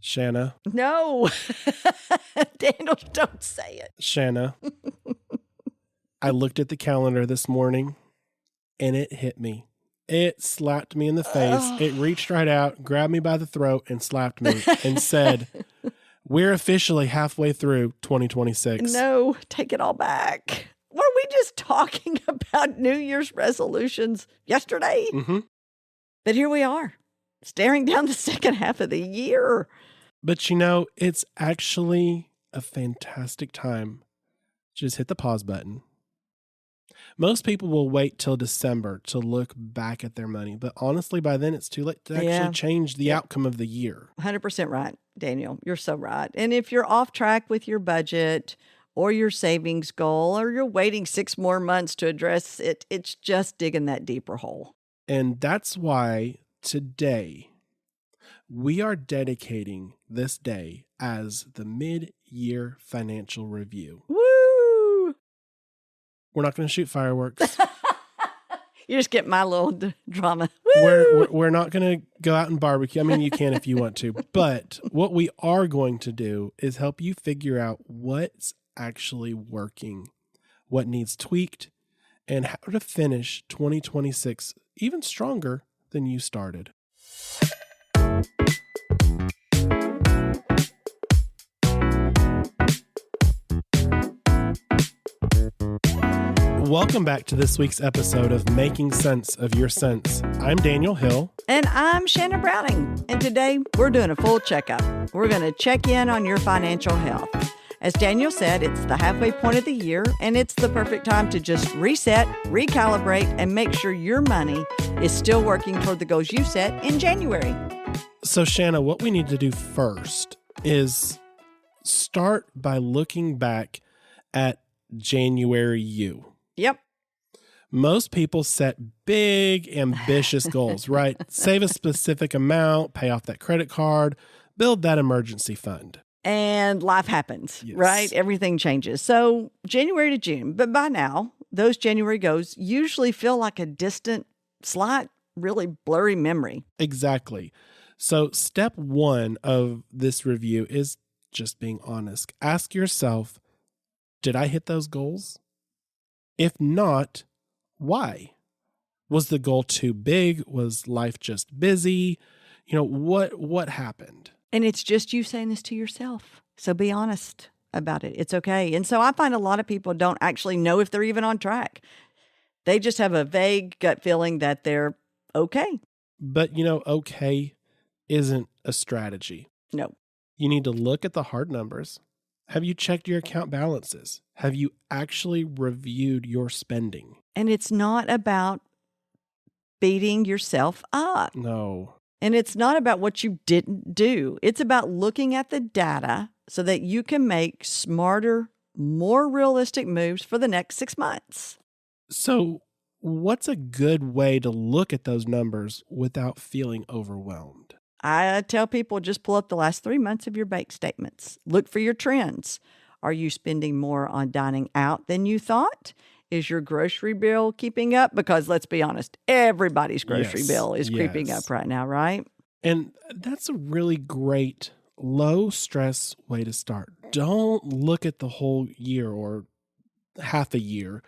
Shanna. No. Daniel, don't say it. Shanna. I looked at the calendar this morning and it hit me. It slapped me in the face. It reached right out, grabbed me by the throat and slapped me and said, we're officially halfway through 2026. No, take it all back. Were we just talking about New Year's resolutions yesterday? Mm-hmm. But here we are, staring down the second half of the year. But it's actually a fantastic time. Just hit the pause button. Most people will wait till December to look back at their money. But honestly, by then it's too late to actually change the outcome of the year. 100% right, Daniel. You're so right. And if you're off track with your budget or your savings goal, or you're waiting 6 more months to address it, it's just digging that deeper hole. And that's why today we are dedicating this day as the mid-year financial review. Woo! We're not going to shoot fireworks. You just get my little drama. We're not going to go out and barbecue. I mean, you can if you want to. But what we are going to do is help you figure out what's actually working, what needs tweaked, and how to finish 2026 even stronger than you started. Welcome back to this week's episode of Making Sense of Your Sense. I'm Daniel Hill. And I'm Shanna Browning. And today we're doing a full checkup. We're going to check in on your financial health. As Daniel said, it's the halfway point of the year, and it's the perfect time to just reset, recalibrate, and make sure your money is still working toward the goals you set in January. So, Shanna, what we need to do first is start by looking back at January you. Yep. Most people set big, ambitious goals, right? Save a specific amount, pay off that credit card, build that emergency fund. And life happens, Yes. right? Everything changes. So January to June. But by now, those January goals usually feel like a distant, slight, really blurry memory. Exactly. So step one of this review is just being honest. Ask yourself, did I hit those goals? If not, why? Was the goal too big? Was life just busy? What happened? And it's just you saying this to yourself. So be honest about it. It's okay. And so I find a lot of people don't actually know if they're even on track. They just have a vague gut feeling that they're okay. But, okay isn't a strategy. No. You need to look at the hard numbers. Have you checked your account balances? Have you actually reviewed your spending? And it's not about beating yourself up. No. And it's not about what you didn't do. It's about looking at the data so that you can make smarter, more realistic moves for the next 6 months. So what's a good way to look at those numbers without feeling overwhelmed? I tell people just pull up the last 3 months of your bank statements. Look for your trends. Are you spending more on dining out than you thought? Is your grocery bill keeping up? Because let's be honest, everybody's grocery bill is creeping up right now, right? And that's a really great low stress way to start. Don't look at the whole year or half a year.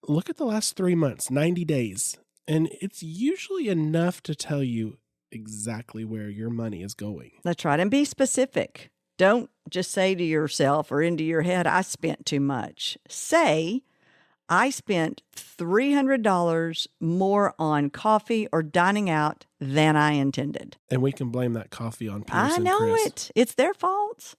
Look at the last 3 months, 90 days. And it's usually enough to tell you exactly where your money is going. That's right. And be specific. Don't just say to yourself or into your head, I spent too much. Say, I spent $300 more on coffee or dining out than I intended. And we can blame that coffee on Pierce I and know Chris. it. It's their fault.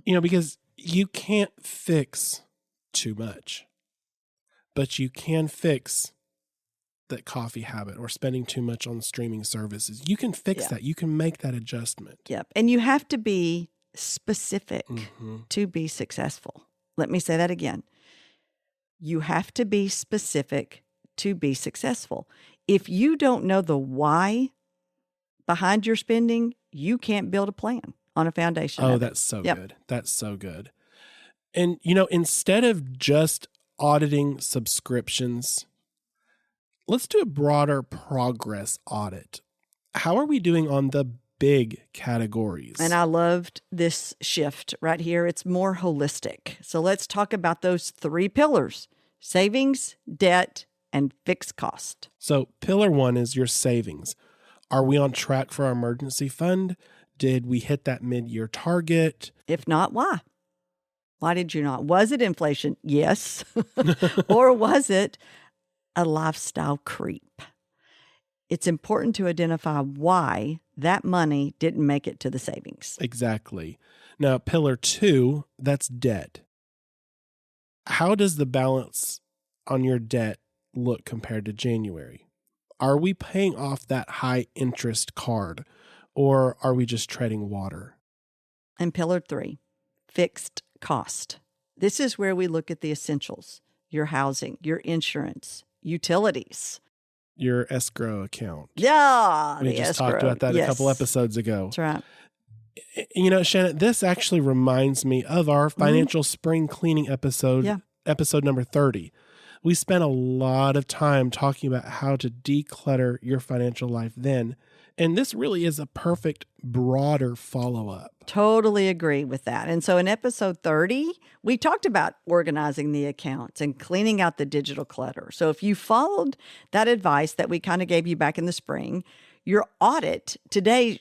Because you can't fix too much, but you can fix that coffee habit or spending too much on streaming services. You can fix that. You can make that adjustment. Yep. And you have to be specific to be successful. Let me say that again. You have to be specific to be successful. If you don't know the why behind your spending, you can't build a plan on a foundation. Oh, that's so good. That's so good. And, instead of just auditing subscriptions, let's do a broader progress audit. How are we doing on the big categories. And I loved this shift right here. It's more holistic. So let's talk about those 3 pillars: savings, debt, and fixed cost. So pillar 1 is your savings. Are we on track for our emergency fund? Did we hit that mid-year target? If not, why? Why did you not? Was it inflation? Yes. Or was it a lifestyle creep? It's important to identify why that money didn't make it to the savings. Exactly. Now, pillar 2, that's debt. How does the balance on your debt look compared to January? Are we paying off that high interest card, or are we just treading water? And pillar 3, fixed cost. This is where we look at the essentials: your housing, your insurance, utilities, your escrow account. Yeah, we just talked about that a couple episodes ago. That's right. You know, Shanna, this actually reminds me of our financial spring cleaning episode, episode number 30. We spent a lot of time talking about how to declutter your financial life then. And this really is a perfect, broader follow-up. Totally agree with that. And so in episode 30, we talked about organizing the accounts and cleaning out the digital clutter. So if you followed that advice that we kind of gave you back in the spring, your audit today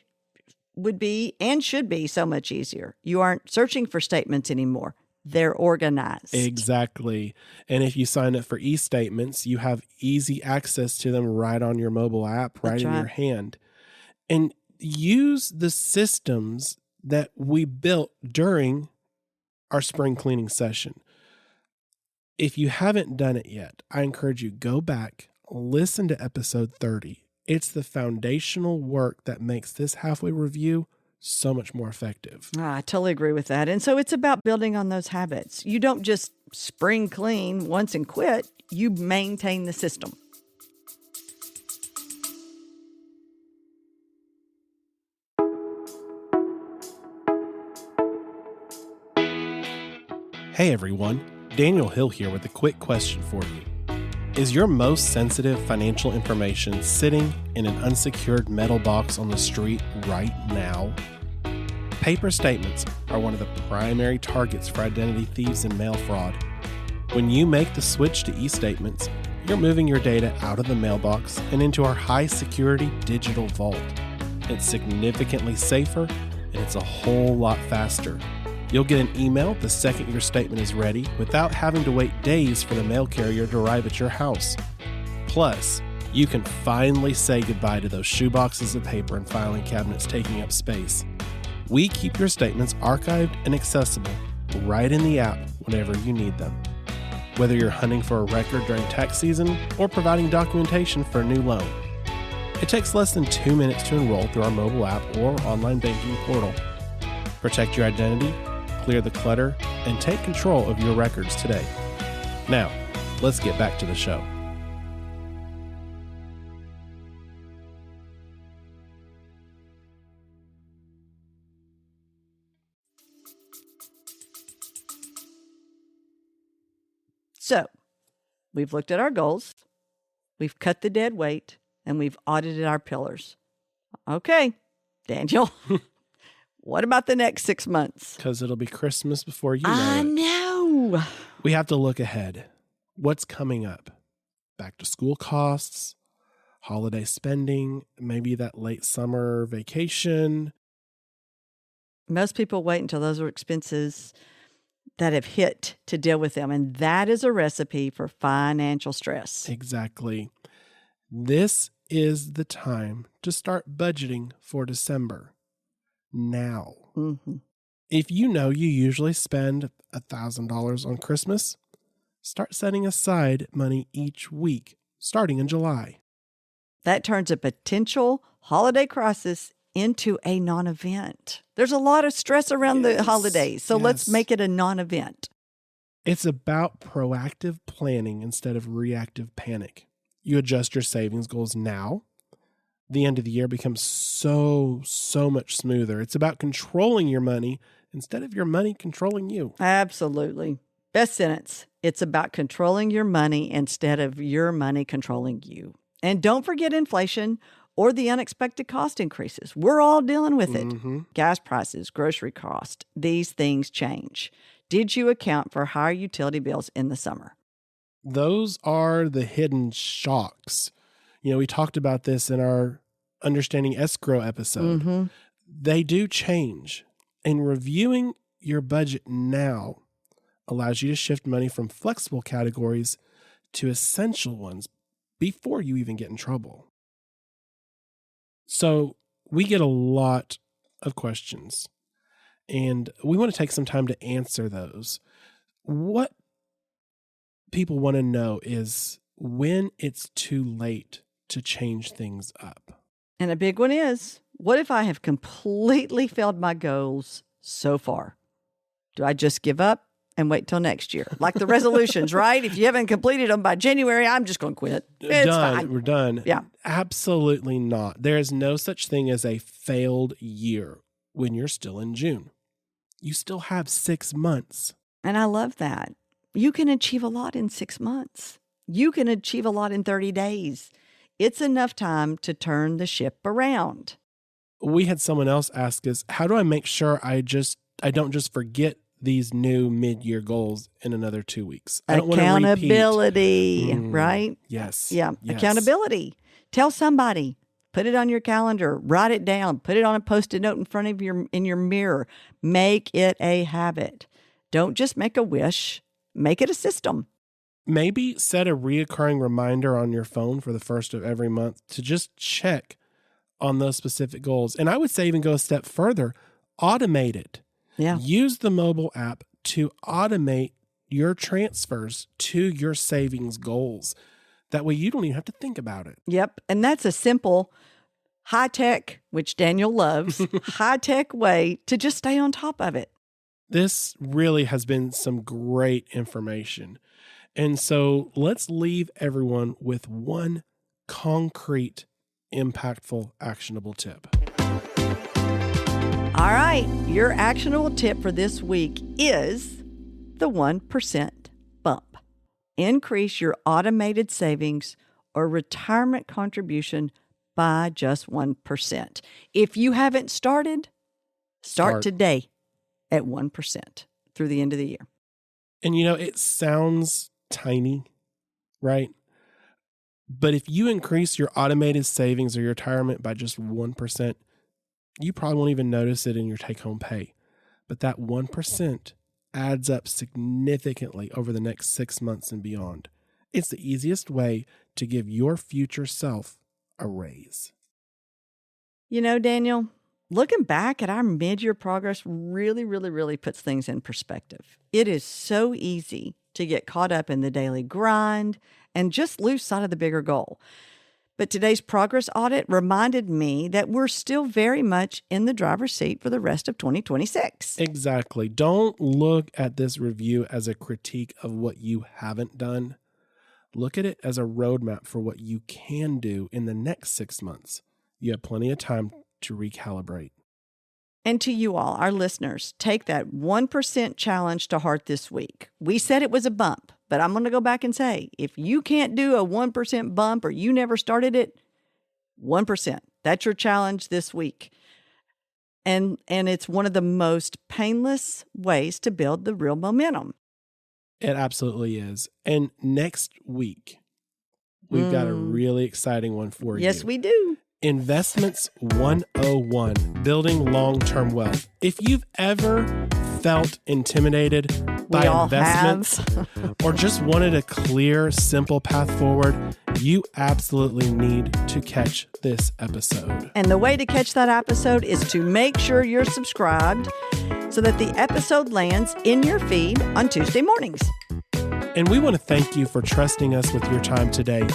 would be and should be so much easier. You aren't searching for statements anymore. They're organized. Exactly. And if you sign up for e-statements, you have easy access to them right on your mobile app, right in your hand. And use the systems that we built during our spring cleaning session. If you haven't done it yet, I encourage you, go back, listen to episode 30. It's the foundational work that makes this halfway review so much more effective. I totally agree with that. And so it's about building on those habits. You don't just spring clean once and quit. You maintain the system. Hey everyone, Daniel Hill here with a quick question for you. Is your most sensitive financial information sitting in an unsecured metal box on the street right now? Paper statements are one of the primary targets for identity thieves and mail fraud. When you make the switch to e-statements, you're moving your data out of the mailbox and into our high-security digital vault. It's significantly safer, and it's a whole lot faster. You'll get an email the second your statement is ready without having to wait days for the mail carrier to arrive at your house. Plus, you can finally say goodbye to those shoeboxes of paper and filing cabinets taking up space. We keep your statements archived and accessible right in the app whenever you need them. Whether you're hunting for a record during tax season or providing documentation for a new loan. It takes less than 2 minutes to enroll through our mobile app or online banking portal. Protect your identity, clear the clutter, and take control of your records today. Now, let's get back to the show. So, we've looked at our goals, we've cut the dead weight, and we've audited our pillars. Okay, Daniel. What about the next 6 months? Because it'll be Christmas before you know I it. know. We have to look ahead. What's coming up? Back to school costs, holiday spending, maybe that late summer vacation. Most people wait until those are expenses that have hit to deal with them. And that is a recipe for financial stress. Exactly. This is the time to start budgeting for December. Now. If you know you usually spend $1,000 on Christmas, start setting aside money each week, starting in July. That turns a potential holiday crisis into a non-event. There's a lot of stress around the holidays, so let's make it a non-event. It's about proactive planning instead of reactive panic. You adjust your savings goals now. The end of the year becomes so much smoother. It's about controlling your money instead of your money controlling you. Absolutely. Best sentence. It's about controlling your money instead of your money controlling you. And don't forget inflation or the unexpected cost increases. We're all dealing with it. Mm-hmm. Gas prices, grocery cost, these things change. Did you account for higher utility bills in the summer? Those are the hidden shocks. We talked about this in our Understanding Escrow episode. Mm-hmm. They do change. And reviewing your budget now allows you to shift money from flexible categories to essential ones before you even get in trouble. So we get a lot of questions, and we want to take some time to answer those. What people want to know is when it's too late to change things up. And a big one is, what if I have completely failed my goals so far? Do I just give up and wait till next year? Like the resolutions, right? If you haven't completed them by January, I'm just going to quit. It's fine. We're done. Yeah. Absolutely not. There is no such thing as a failed year when you're still in June. You still have 6 months. And I love that. You can achieve a lot in 6 months. You can achieve a lot in 30 days. It's enough time to turn the ship around. We had someone else ask us, how do I make sure I don't just forget these new mid-year goals in another 2 weeks? I don't want to repeat. Accountability, right? Yes. Yeah, yes. Accountability. Tell somebody. Put it on your calendar. Write it down. Put it on a Post-it note in front of in your mirror. Make it a habit. Don't just make a wish. Make it a system. Maybe set a reoccurring reminder on your phone for the first of every month to just check on those specific goals. And I would say even go a step further, automate it. Yeah. Use the mobile app to automate your transfers to your savings goals. That way you don't even have to think about it. Yep. And that's a simple, high-tech, which Daniel loves, high-tech way to just stay on top of it. This really has been some great information. And so let's leave everyone with one concrete, impactful, actionable tip. All right. Your actionable tip for this week is the 1% bump. Increase your automated savings or retirement contribution by just 1%. If you haven't started, start today at 1% through the end of the year. And it sounds tiny, right? But if you increase your automated savings or your retirement by just 1%, you probably won't even notice it in your take-home pay. But that 1% adds up significantly over the next 6 months and beyond. It's the easiest way to give your future self a raise. Daniel, looking back at our mid-year progress really, really, really puts things in perspective. It is so easy to get caught up in the daily grind and just lose sight of the bigger goal. But today's progress audit reminded me that we're still very much in the driver's seat for the rest of 2026. Exactly. Don't look at this review as a critique of what you haven't done. Look at it as a roadmap for what you can do in the next 6 months. You have plenty of time to recalibrate. And to you all, our listeners, take that 1% challenge to heart this week. We said it was a bump, but I'm going to go back and say, if you can't do a 1% bump or you never started it, 1%. That's your challenge this week. And it's one of the most painless ways to build the real momentum. It absolutely is. And next week, we've got a really exciting one for you. Yes, we do. Investments 101, building long-term wealth. If you've ever felt intimidated by investments or just wanted a clear, simple path forward, you absolutely need to catch this episode. And the way to catch that episode is to make sure you're subscribed so that the episode lands in your feed on Tuesday mornings. And we want to thank you for trusting us with your time today.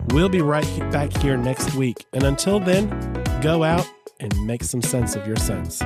We'll be right back here next week. And until then, go out and make some sense of your sense.